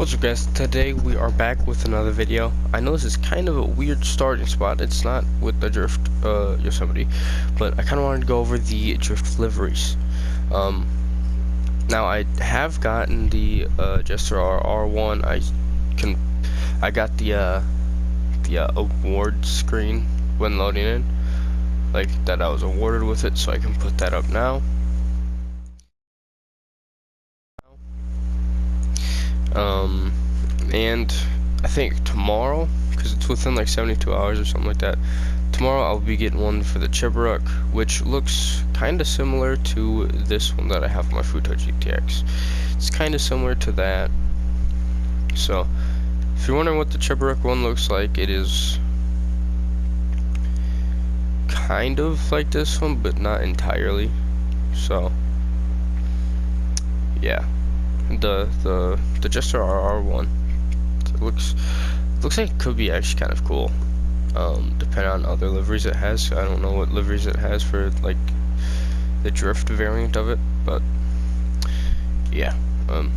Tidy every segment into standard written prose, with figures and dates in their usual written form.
What's up, guys? Today we are back with another video. I know this is kind of a weird starting spot. It's not with the drift Yosemite, but I kind of wanted to go over the drift liveries. Now I have gotten the Jester R1. I got the award screen when loading in, like that I was awarded with it, so I can put that up now. And I think tomorrow, because it's within like 72 hours or something like that, tomorrow I'll be getting one for the Chibrook, which looks kind of similar to this one that I have on my Futo GTX. It's kind of similar to that. So, if you're wondering what the Chibrook one looks like, it is kind of like this one, but not entirely. So, yeah. The Jester RR1 looks like it could be actually kind of cool, depending on other liveries it has. I don't know what liveries it has for like the drift variant of it, but yeah. I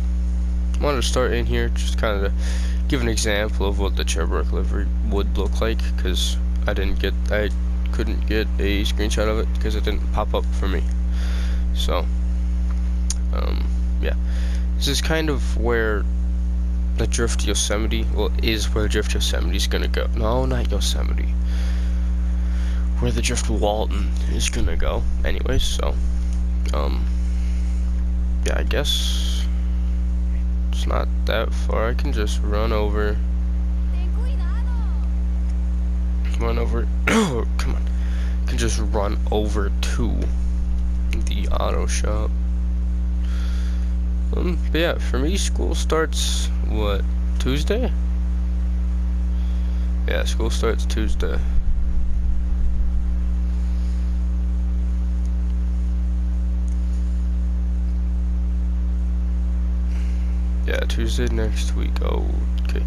wanted to start in here just kind of to give an example of what the Chibrook livery would look like, because I couldn't get a screenshot of it because it didn't pop up for me. So yeah. This is kind of where the Drift Yosemite, is where the Drift Yosemite is gonna go. No, not Yosemite. Where the Drift Walton is gonna go. Anyways, so, yeah, I guess it's not that far. I can just run over. Come on. I can just run over to the auto shop. But yeah, for me, school starts, what, Tuesday? Yeah, school starts Tuesday. Yeah, Tuesday next week. Oh, okay.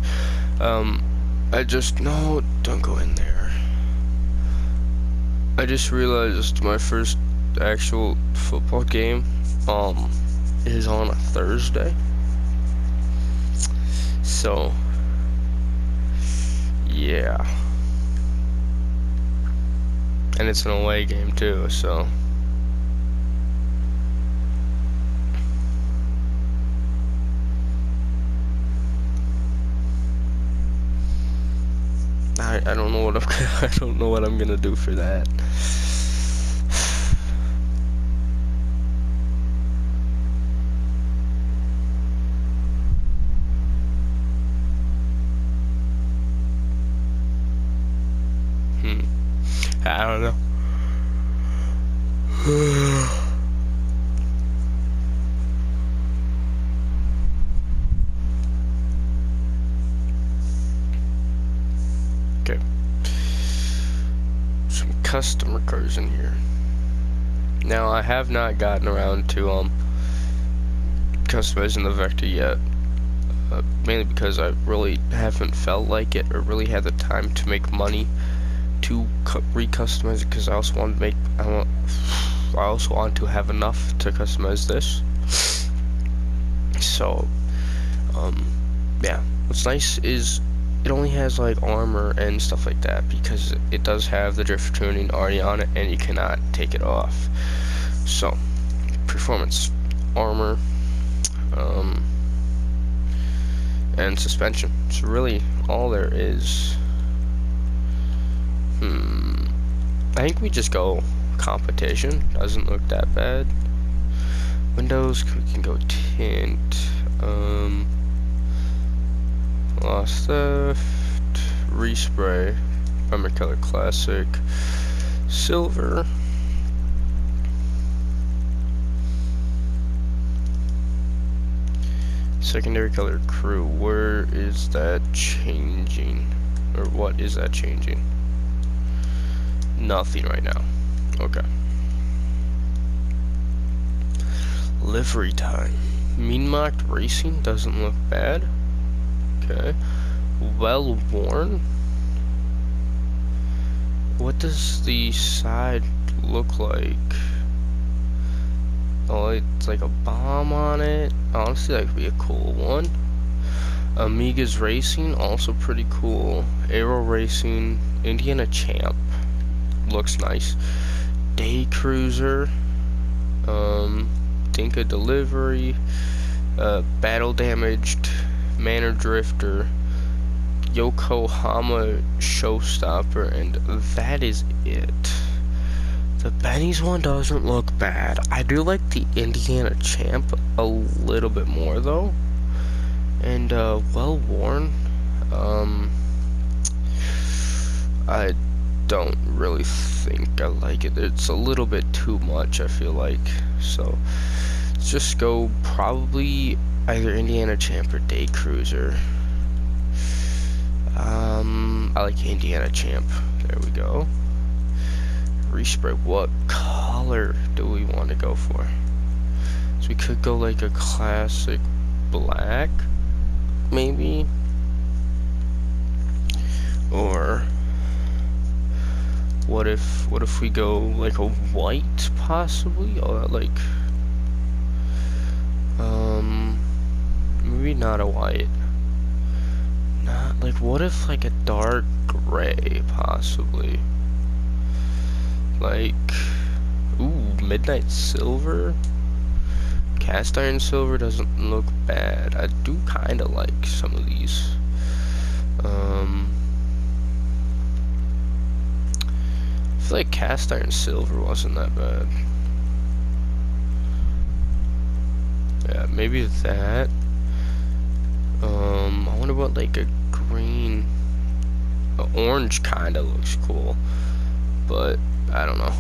No, don't go in there. I just realized my first actual football game, is on a Thursday. So, yeah. And it's an away game too, so. I don't know what I don't know what I'm gonna do for that. I don't know. Okay. Some customer cars in here. Now, I have not gotten around to customizing the Vector yet. Mainly because I really haven't felt like it or really had the time to make money to re-customize it, because I also want to have enough to customize this. So yeah, what's nice is it only has like armor and stuff like that, because it does have the drift tuning already on it and you cannot take it off. So performance, armor, and suspension. It's really all there is. I think we just go competition. Doesn't look that bad. Windows, we can go tint. Lost theft, respray, primary color classic, silver. Secondary color crew. Where is that changing? Or what is that changing? Nothing right now. Okay. Livery time. Mean marked racing doesn't look bad. Okay. Well worn. What does the side look like? Oh, it's like a bomb on it. Honestly, that could be a cool one. Amiga's Racing, also pretty cool. Aero Racing, Indiana Champ, looks nice. Day Cruiser, Dinka Delivery, Battle Damaged, Manor Drifter, Yokohama Showstopper, and that is it. The Benny's one doesn't look bad. I do like the Indiana Champ a little bit more though. And well worn. I don't really think I like it. It's a little bit too much, I feel like. So let's just go probably either Indiana Champ or Day Cruiser. I like Indiana Champ. There we go. Respray. What color do we want to go for? So we could go like a classic black, maybe, or what if we go like a white, possibly, or like maybe not a white. Not like, what if like a dark gray, possibly? Like, ooh, midnight silver. Cast iron silver doesn't look bad. I do kind of like some of these. I feel like cast iron silver wasn't that bad. Yeah, maybe that. I wonder what like a green, orange kind of looks cool, but I don't know.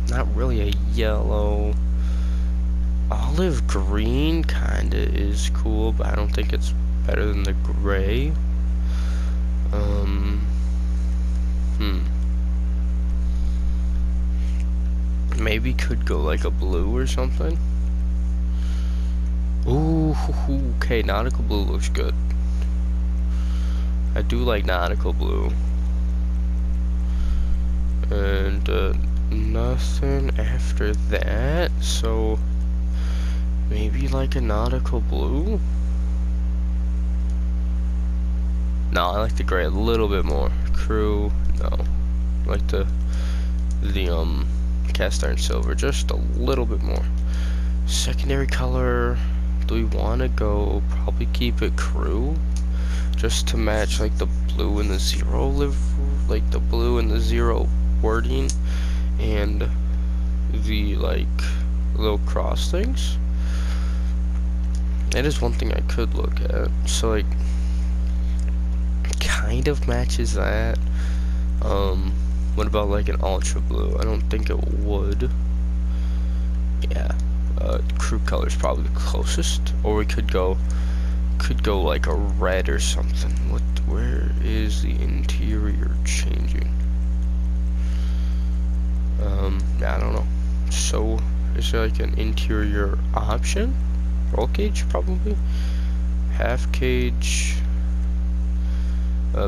Not really a yellow. Olive green kind of is cool, but I don't think it's better than the gray. Maybe could go like a blue or something. Ooh, okay, nautical blue looks good. I do like nautical blue. And nothing after that, so maybe like a nautical blue. No, I like the gray a little bit more. Crew, no. I like the cast iron silver just a little bit more. Secondary color, do we want to go probably keep it crew, just to match like the blue and the zero like the blue and the zero wording and the like little cross things. That is one thing I could look at. So like kind of matches that. What about like an ultra blue? I don't think it would. Yeah, crew color is probably the closest, or we could go like a red or something. Where is the interior changing? Yeah, I don't know. So is there like an interior option? Roll cage, probably. Half cage.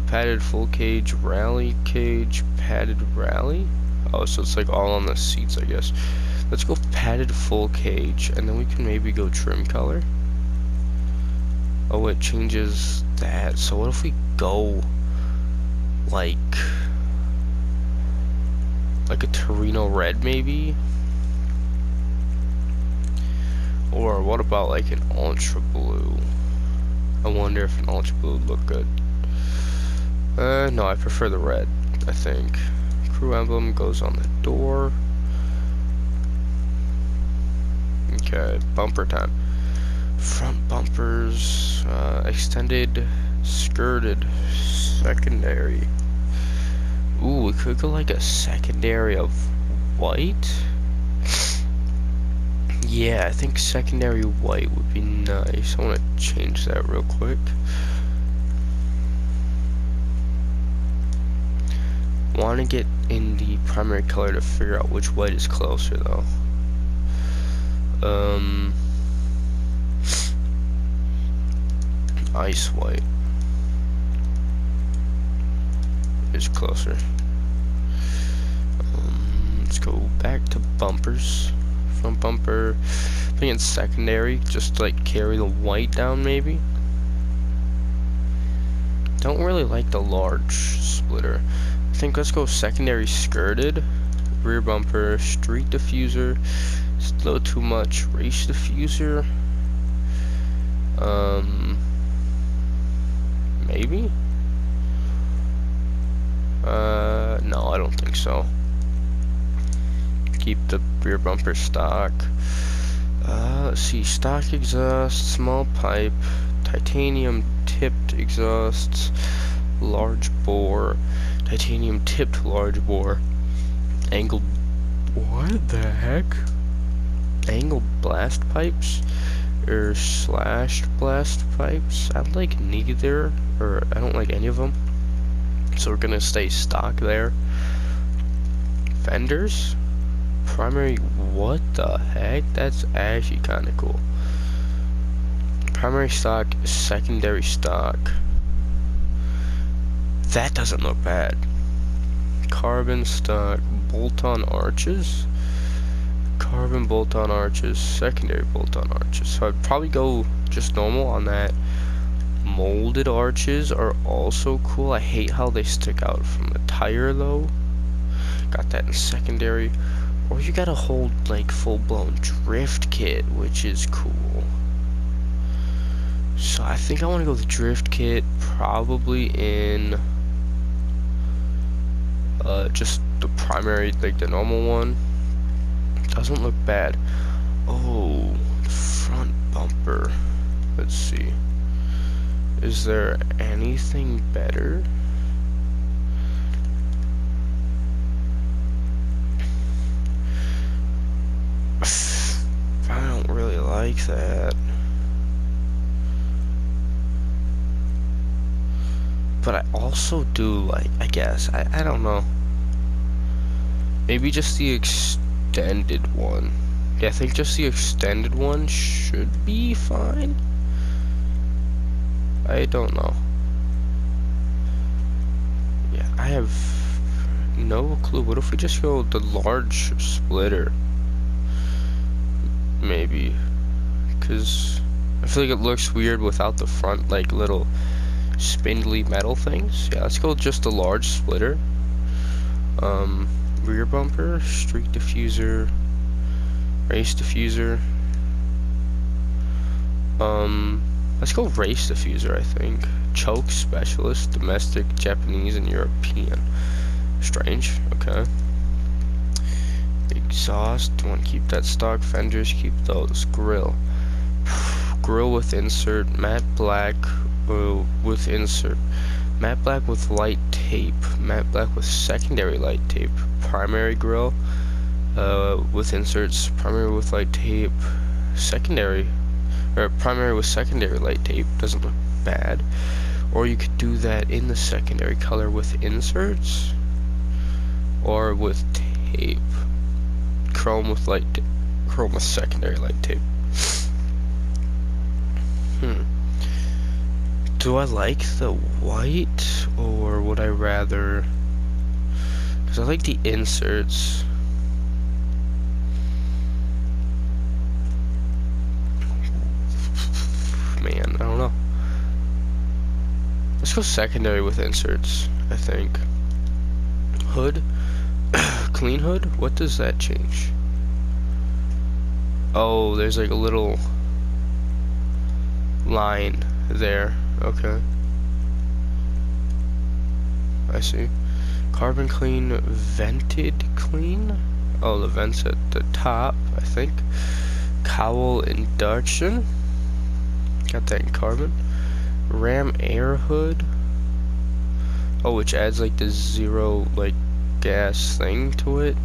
Padded full cage, rally cage, padded rally. Oh, so it's like all on the seats, I guess. Let's go padded full cage, and then we can maybe go trim color. Oh, it changes that. So what if we go like a Torino red, maybe? Or what about like an ultra blue? I wonder if an ultra blue would look good. No, I prefer the red, I think. Crew emblem goes on the door. Okay, bumper time. Front bumpers, extended, skirted, secondary. Ooh, we could go like a secondary of white. Yeah, I think secondary white would be nice. I want to change that real quick. Want to get in the primary color to figure out which white is closer though. Ice white is closer. Let's go back to bumpers. Front bumper, I think it's secondary, just to like carry the white down maybe. Don't really like the large splitter. I think let's go secondary skirted. Rear bumper, street diffuser. It's a little too much. Race diffuser. Maybe? No, I don't think so. Keep the rear bumper stock. Let's see, stock exhaust, small pipe, titanium tipped exhausts, large bore, titanium tipped large bore, angled, what the heck? Angled blast pipes, or slashed blast pipes. I like neither, or I don't like any of them. So we're gonna stay stock there. Fenders, primary, what the heck? That's actually kind of cool. Primary stock, secondary stock. That doesn't look bad. Carbon stock, bolt-on arches. Carbon bolt-on arches, secondary bolt-on arches. So I'd probably go just normal on that. Molded arches are also cool. I hate how they stick out from the tire though. Got that in secondary. Or you got a whole like full-blown drift kit, which is cool. So I think I want to go with the drift kit, probably in just the primary, like the normal one. Doesn't look bad. Oh, the front bumper. Let's see. Is there anything better? I don't really like that. But I also do like, I guess, I don't know. Maybe just the extended one. Yeah, I think just the extended one should be fine. I don't know. Yeah, I have no clue. What if we just go the large splitter? Maybe. Because I feel like it looks weird without the front, like, little spindly metal things. Yeah, let's go just the large splitter. Rear bumper, street diffuser, race diffuser. Let's go race diffuser, I think. Choke specialist, domestic, Japanese, and European. Strange, okay. Exhaust, do you want to keep that stock? Fenders, keep those. Grill. Grill with insert, matte black with insert. Matte black with light tape. Matte black with secondary light tape. Primary grill with inserts. Primary with light tape. Secondary. Or primary with secondary light tape. Doesn't look bad. Or you could do that in the secondary color with inserts. Or with tape. Chrome with light tape. Chrome with secondary light tape. Do I like the white, or would I rather? Because I like the inserts. Man, I don't know. Let's go secondary with inserts, I think. Hood? Clean hood? What does that change? Oh, there's like a little line there. Okay. I see. Carbon clean, vented clean. Oh, the vent's at the top, I think. Cowl induction. Got that in carbon. Ram air hood. Oh, which adds like the zero like gas thing to it.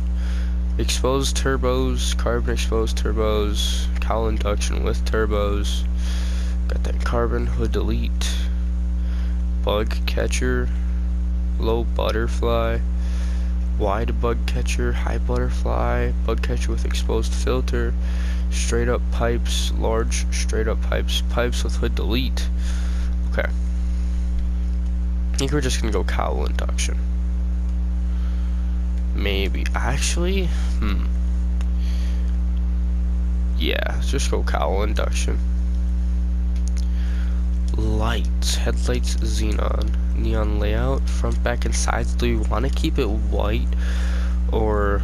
Exposed turbos, carbon exposed turbos, cowl induction with turbos. Got that carbon. Hood delete. Bug catcher. Low butterfly. Wide bug catcher. High butterfly. Bug catcher with exposed filter. Straight up pipes. Large straight up pipes. Pipes with hood delete. Okay. I think we're just gonna go cowl induction. Maybe. Actually, Yeah, let's just go cowl induction. Lights, headlights, xenon, neon layout, front, back, and sides. Do you want to keep it white or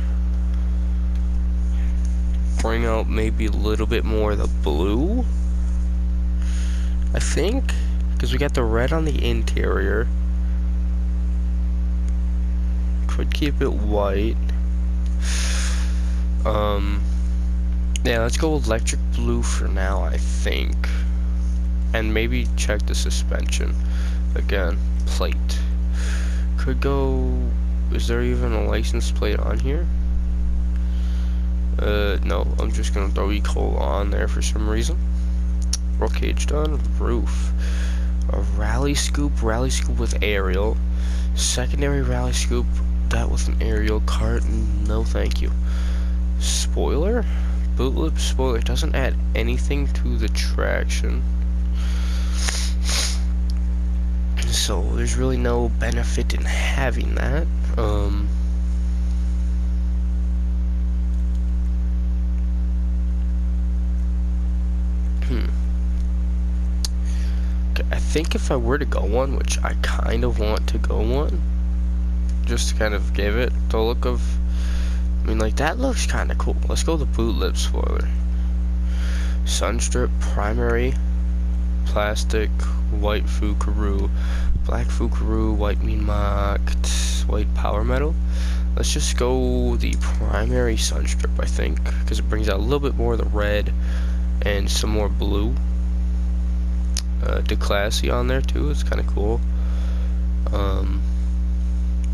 bring out maybe a little bit more of the blue? I think, because we got the red on the interior. Could keep it white. Yeah, let's go electric blue for now, I think. And maybe check the suspension. Again, plate. Could go... Is there even a license plate on here? No. I'm just gonna throw E-Cola on there for some reason. Roll cage done. Roof. A rally scoop with aerial. Secondary rally scoop, that with an aerial cart. No, thank you. Spoiler? Boot lip spoiler doesn't add anything to the traction. So there's really no benefit in having that. Okay, I think if I were to go one, which I kind of want to go one, just to kind of give it the look of, I mean, like, that looks kind of cool. Let's go the boot lip spoiler. Sunstrip, primary, plastic, white Fukaru, black Fukaru, white mean mocked, white power metal. Let's just go the primary sunstrip, I think, because it brings out a little bit more of the red and some more blue. Declassy on there too, it's kind of cool.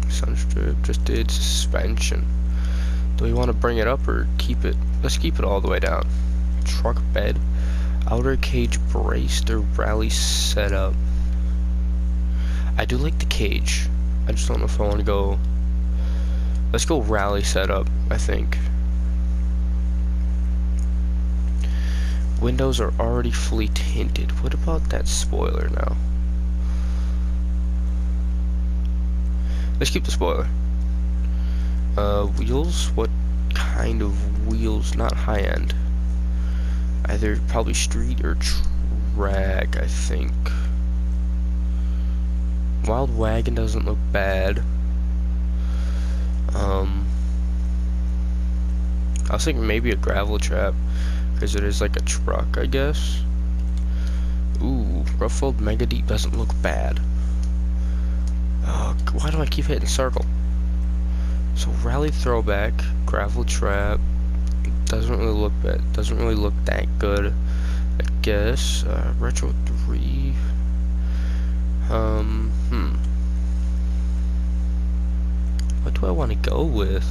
Sunstrip, just did suspension. Do we want to bring it up or keep it? Let's keep it all the way down. Truck bed, outer cage brace, the rally setup. I do like the cage. I just don't know if I want to go. Let's go rally setup, I think. Windows are already fully tinted. What about that spoiler now? Let's keep the spoiler. Wheels? What kind of wheels? Not high-end. Either probably street or drag, I think. Wild Wagon doesn't look bad. I was thinking maybe a gravel trap, because it is like a truck, I guess. Ooh, ruffled mega deep doesn't look bad. Why do I keep hitting circle? So rally throwback, gravel trap, doesn't really look bad. Doesn't really look that good, I guess. Retro 3. What do I want to go with?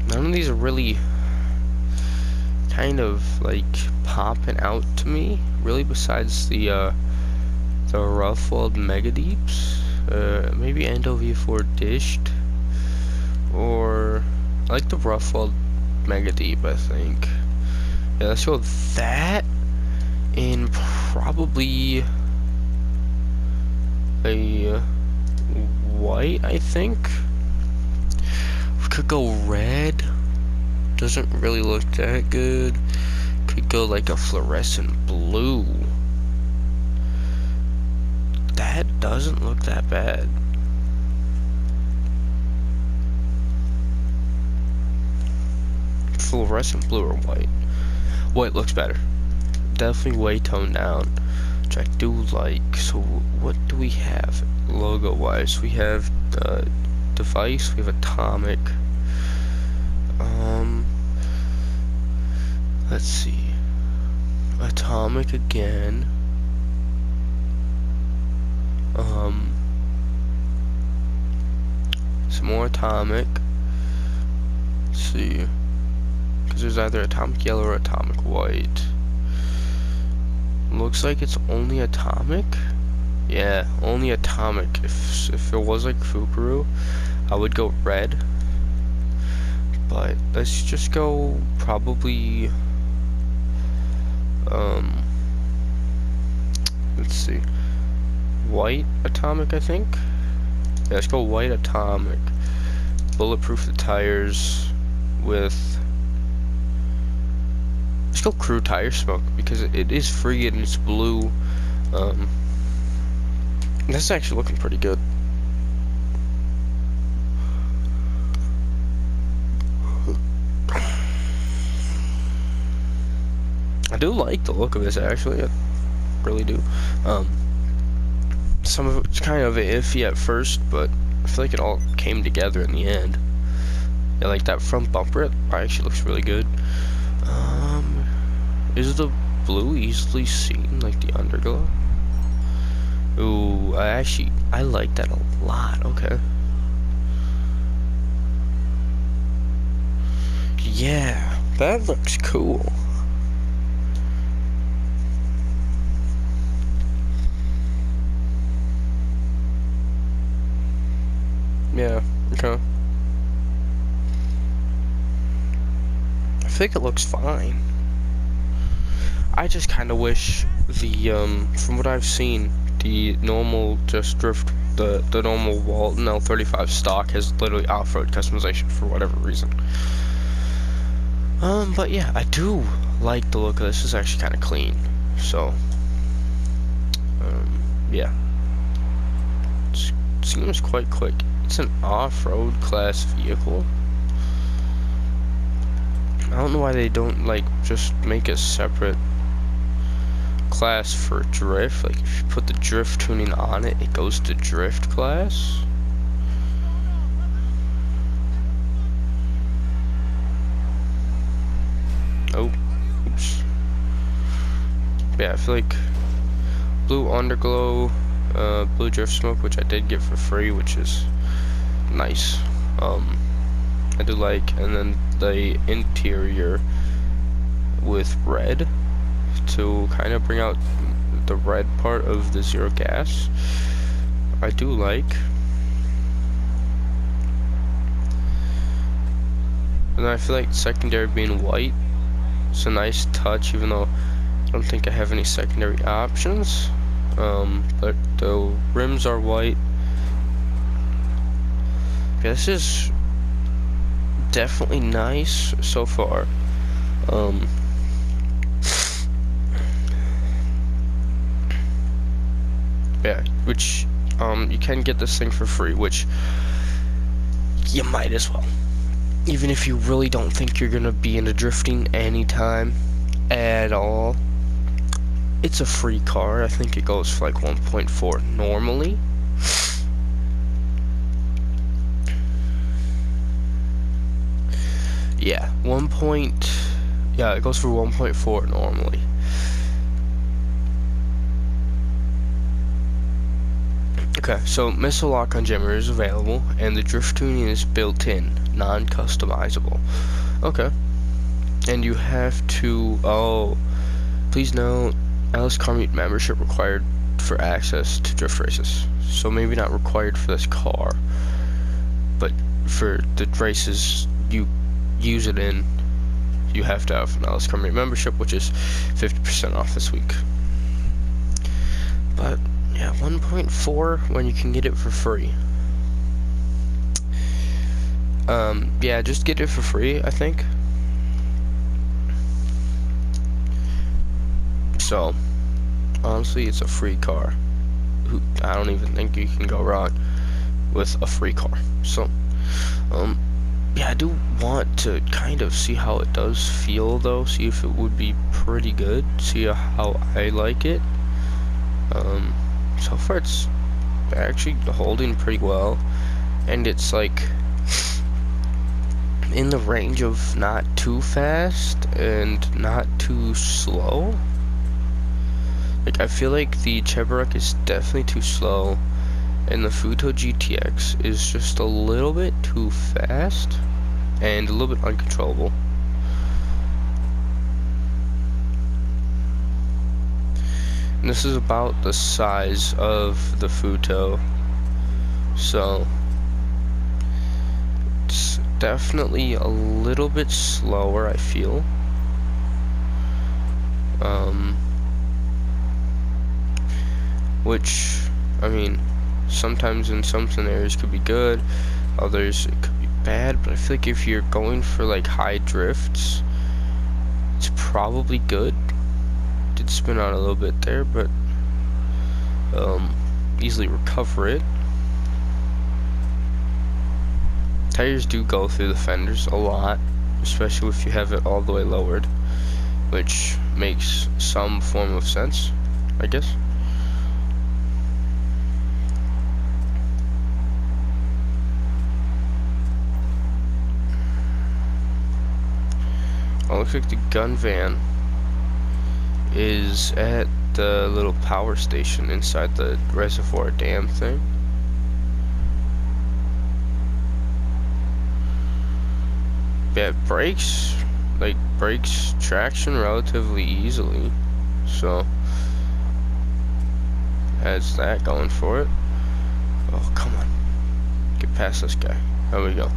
None of these are really kind of like popping out to me, really, besides the ruffled mega deeps. Maybe Endo V4 dished, or I like the ruffled mega deep, I think. Yeah, let's go with that, and probably a white, I think. We could go red. Doesn't really look that good. Could go like a fluorescent blue. That doesn't look that bad. Fluorescent blue or white? White looks better. Definitely way toned down, which I do like. So what do we have logo wise? We have device, we have atomic. Let's see. Atomic again. Some more atomic. Let's see. Because there's either atomic yellow or atomic white. Looks like it's only atomic. Yeah, only atomic. If it was like Fukaru, I would go red. But let's just go probably let's see. white atomic, I think. Yeah, let's go white atomic. Bulletproof the tires with... Let's go crew tire smoke, because it is free and it's blue. That's actually looking pretty good. I do like the look of this, actually. I really do. Some of it's kind of iffy at first, but I feel like it all came together in the end. Yeah, like that front bumper, it actually looks really good. Is the blue easily seen, like the underglow? Ooh, I like that a lot. Okay. Yeah, that looks cool. Yeah, okay. I think it looks fine. I just kind of wish the, from what I've seen, the normal just drift, the normal Walton L35 stock has literally off-road customization for whatever reason. But yeah, I do like the look of this. It's actually kind of clean, so, yeah. It seems quite quick. It's an off-road class vehicle. I don't know why they don't, like, just make a separate class for drift. Like, if you put the drift tuning on it, it goes to drift class. Oh, oops. Yeah, I feel like blue underglow, blue drift smoke, which I did get for free, which is nice. I do like, and then the interior with red to kind of bring out the red part of the zero gas. I do like. And I feel like secondary being white, it's a nice touch, even though I don't think I have any secondary options. But the rims are white. Yeah, this is definitely nice so far. Yeah, which you can get this thing for free, which you might as well. Even if you really don't think you're gonna be into drifting anytime at all, it's a free car. I think it goes for like 1.4 normally. Yeah, yeah, it goes for 1.4 normally. Okay, so missile lock on jammer is available, and the drift tuning is built in, non-customizable. Okay, and you have to, please note, LS car meet membership required for access to drift races. So maybe not required for this car, but for the races you use it in, you have to have an LS car meet membership, which is 50% off this week. But yeah, 1.4 when you can get it for free. Yeah, just get it for free, I think. So, honestly, it's a free car. I don't even think you can go wrong with a free car. So, yeah, I do want to kind of see how it does feel, though. See if it would be pretty good. See how I like it. So far it's actually holding pretty well, and it's like in the range of not too fast and not too slow. Like, I feel like the Cheburek is definitely too slow, and the Futo GTX is just a little bit too fast and a little bit uncontrollable. And this is about the size of the Futo, so it's definitely a little bit slower, I feel. Which I mean, sometimes in some scenarios could be good, others it could be bad, but I feel like if you're going for like high drifts, it's probably good. Did spin out a little bit there, but easily recover it. Tires do go through the fenders a lot, especially if you have it all the way lowered, which makes some form of sense, I guess. Oh, looks like the gun van is at the little power station inside the reservoir dam thing. Yeah, it brakes traction relatively easily, so has that going for it. Oh, come on, get past this guy. There we go.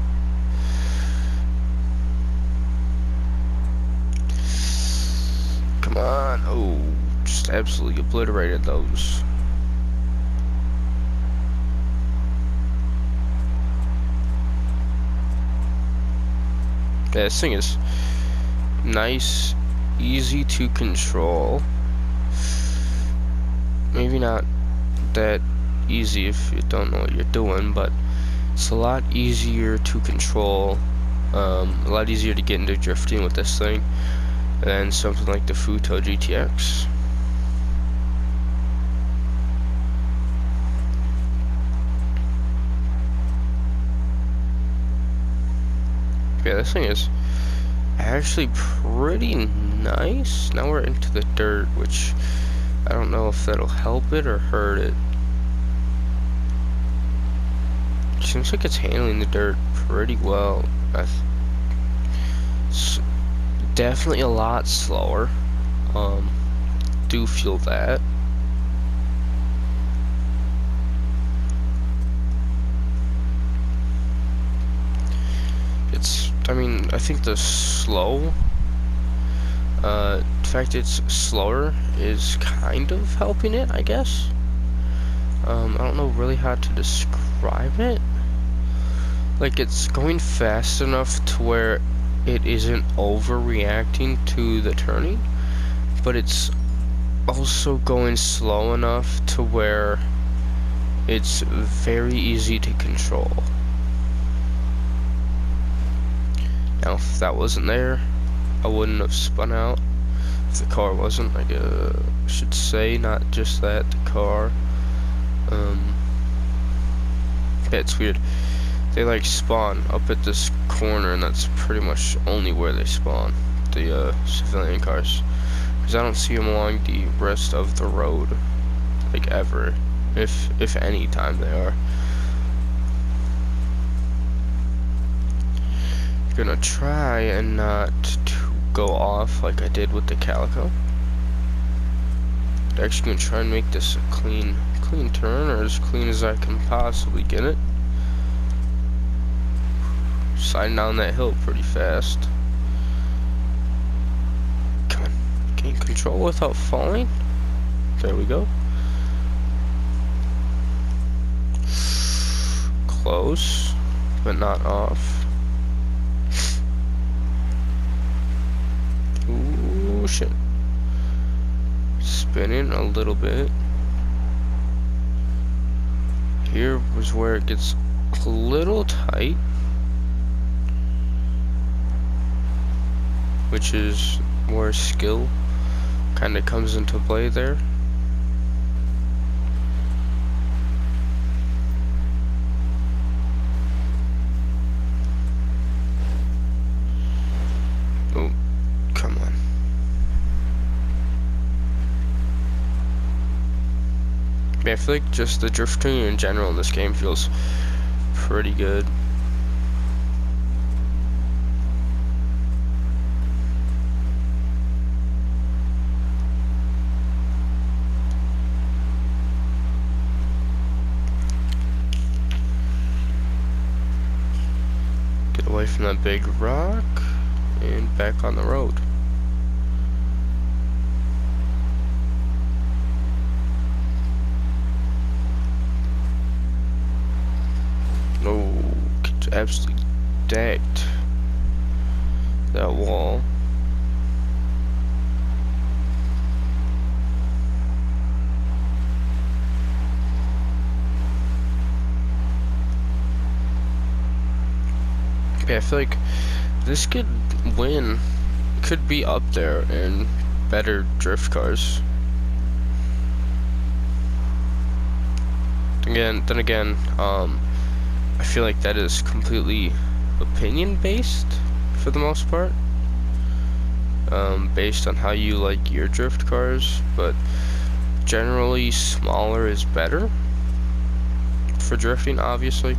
Come on. Oh, just absolutely obliterated those. Yeah, this thing is nice, easy to control. Maybe not that easy if you don't know what you're doing, but it's a lot easier to control, a lot easier to get into drifting with this thing than something like the Futo GTX. Yeah, this thing is actually pretty nice. Now we're into the dirt, which I don't know if that'll help it or hurt it. Seems like it's handling the dirt pretty well. It's definitely a lot slower. Do feel that. I mean, I think the fact it's slower is kind of helping it, I guess. I don't know really how to describe it. Like, it's going fast enough to where it isn't overreacting to the turning, but it's also going slow enough to where it's very easy to control. Now, if that wasn't there, I wouldn't have spun out. If the car wasn't, I should say, not just that, the car. Yeah, it's weird. They like spawn up at this corner, and that's pretty much only where they spawn, the civilian cars. Because I don't see them along the rest of the road, like ever, if any time they are. Gonna try and not to go off like I did with the Calico. Actually gonna try and make this a clean turn, or as clean as I can possibly get it. Sliding down that hill pretty fast. Come on, gain control without falling. There we go. Close, but not off. Ooh, shit. Spinning a little bit. Here was where it gets a little tight, which is where skill kind of comes into play there. Oh, come on. I feel like just the drifting in general in this game feels pretty good. Get away from that big rock and back on the road. absolutely decked. That wall. Yeah, I feel like this could win. Could be up there in better drift cars. Then again, I feel like that is completely opinion based for the most part. Based on how you like your drift cars, but generally smaller is better for drifting, obviously.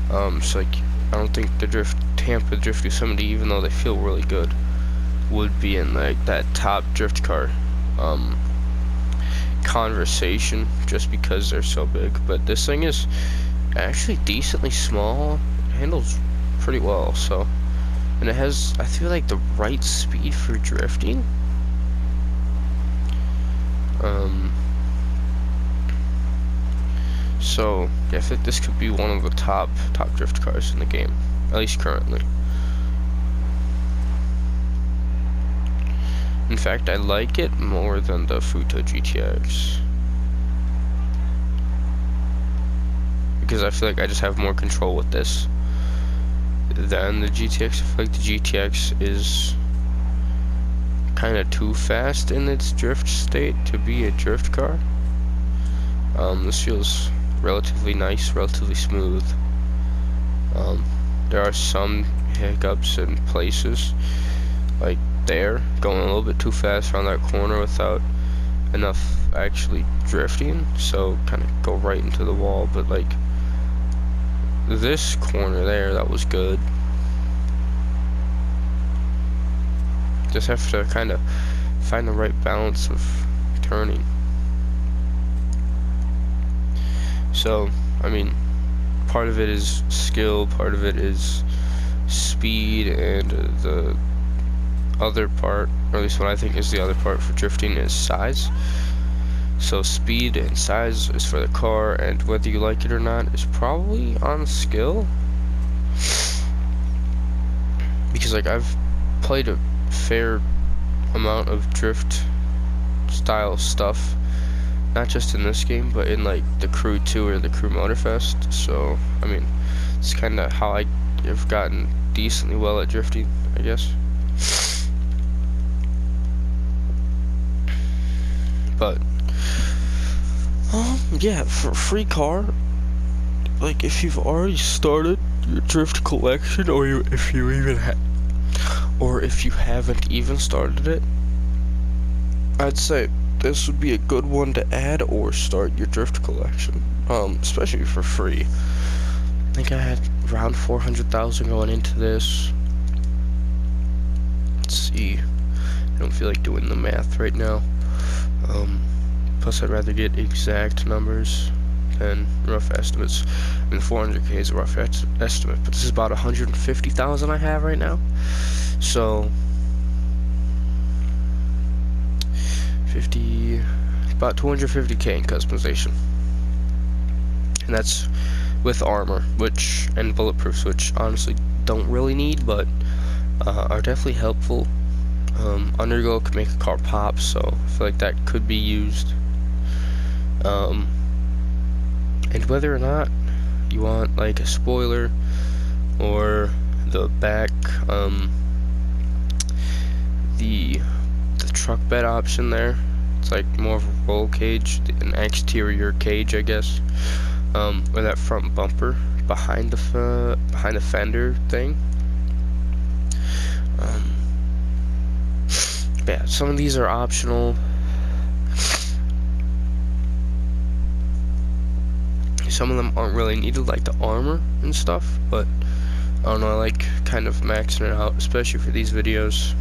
So like, I don't think the Tampa Drift Yosemite, even though they feel really good, would be in like that top drift car conversation just because they're so big. But this thing is actually decently small, handles pretty well, so, and it has, I feel like, the right speed for drifting. So yeah, I think this could be one of the top drift cars in the game, at least currently. In fact, I like it more than the Futo GTX, because I feel like I just have more control with this than the GTX. I feel like the GTX is kind of too fast in its drift state to be a drift car. This feels relatively nice, relatively smooth. There are some hiccups in places, like there, going a little bit too fast around that corner without enough actually drifting, so kind of go right into the wall. But like this corner there, that was good. Just have to kind of find the right balance of turning. So, I mean, part of it is skill, part of it is speed, and the other part, or at least what I think is the other part for drifting, is size. So speed and size is for the car, and whether you like it or not is probably on skill. Because like, I've played a fair amount of drift style stuff, not just in this game, but in like the Crew 2 or the Crew Motorfest. So I mean, it's kind of how I have gotten decently well at drifting, I guess. But yeah, for a free car, like if you've already started your drift collection, or if you haven't even started it, I'd say this would be a good one to add or start your drift collection, especially for free. I think I had around 400,000 going into this. Let's see, I don't feel like doing the math right now. Plus I'd rather get exact numbers than rough estimates. I mean, 400k is a rough estimate, but this is about 150,000 I have right now. So 50, about 250k in customization, and that's with armor, and bulletproofs, which honestly don't really need, but are definitely helpful. Underglow could make a car pop, so I feel like that could be used. And whether or not you want like a spoiler or the back, the truck bed option there, it's like more of a roll cage, an exterior cage, I guess, or that front bumper behind the fender thing. Yeah, some of these are optional. Some of them aren't really needed, like the armor and stuff, but I don't know, I like kind of maxing it out, especially for these videos.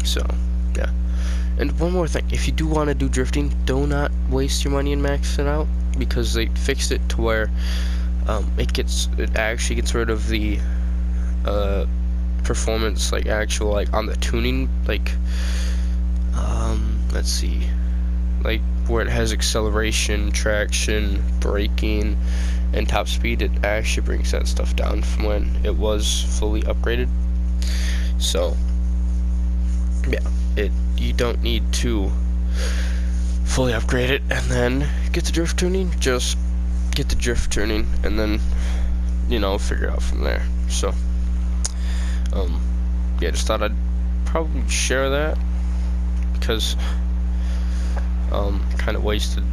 So yeah. And one more thing, if you do want to do drifting, do not waste your money and max it out, because they fixed it to where it actually gets rid of the performance, like on the tuning, like let's see, like where it has acceleration, traction, braking, and top speed, it actually brings that stuff down from when it was fully upgraded. So yeah, you don't need to fully upgrade it and then get the drift tuning. Just get the drift tuning and then, you know, figure it out from there. So yeah, just thought I'd probably share that, because kind of wasted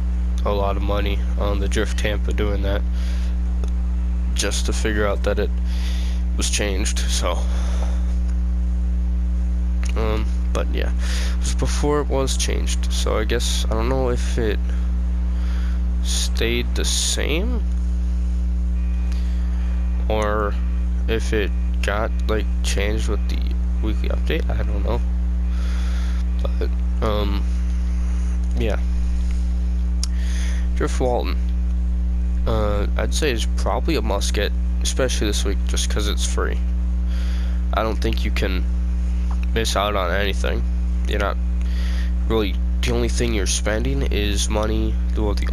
a lot of money on the Drift Tampa doing that just to figure out that it was changed. So but yeah, it was before it was changed, so I guess I don't know if it stayed the same or if it got like changed with the weekly update. I don't know, but yeah, Drift Walton, I'd say is probably a must get, especially this week, just because it's free. I don't think you can miss out on anything. You're not really, the only thing you're spending is money. Well, the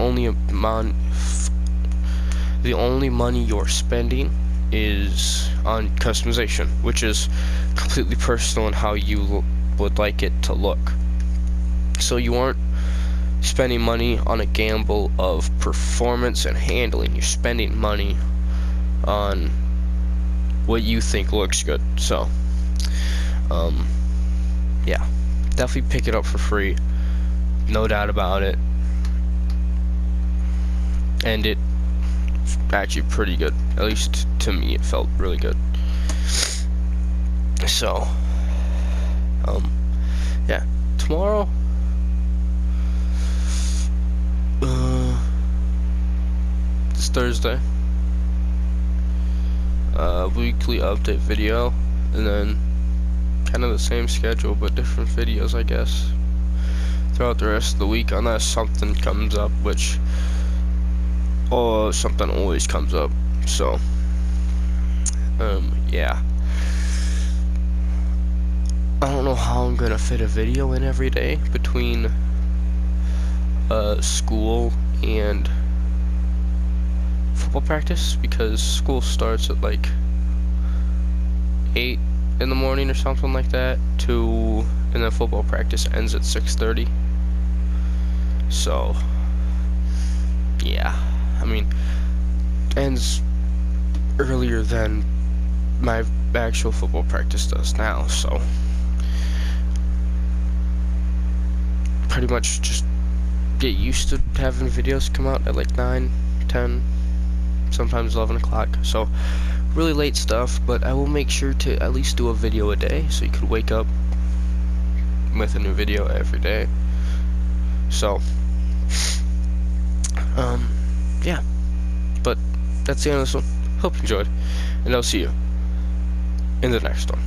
only money you're spending is on customization, which is completely personal in how you would like it to look. So you aren't spending money on a gamble of performance and handling. You're spending money on what you think looks good. So yeah, definitely pick it up for free, no doubt about it. And it's actually pretty good, at least to me it felt really good. So yeah, tomorrow it's Thursday, weekly update video, and then kind of the same schedule but different videos, I guess, throughout the rest of the week, unless something comes up, which something always comes up. So yeah, I don't know how I'm gonna fit a video in every day between school and football practice, because school starts at like 8 in the morning or something like that, and then football practice ends at 6:30. So yeah, I mean, ends earlier than my actual football practice does now, so pretty much just get used to having videos come out at like 9, 10, sometimes 11 o'clock. So really late stuff, but I will make sure to at least do a video a day, so you could wake up with a new video every day. So yeah, but that's the end of this one. Hope you enjoyed, and I'll see you in the next one.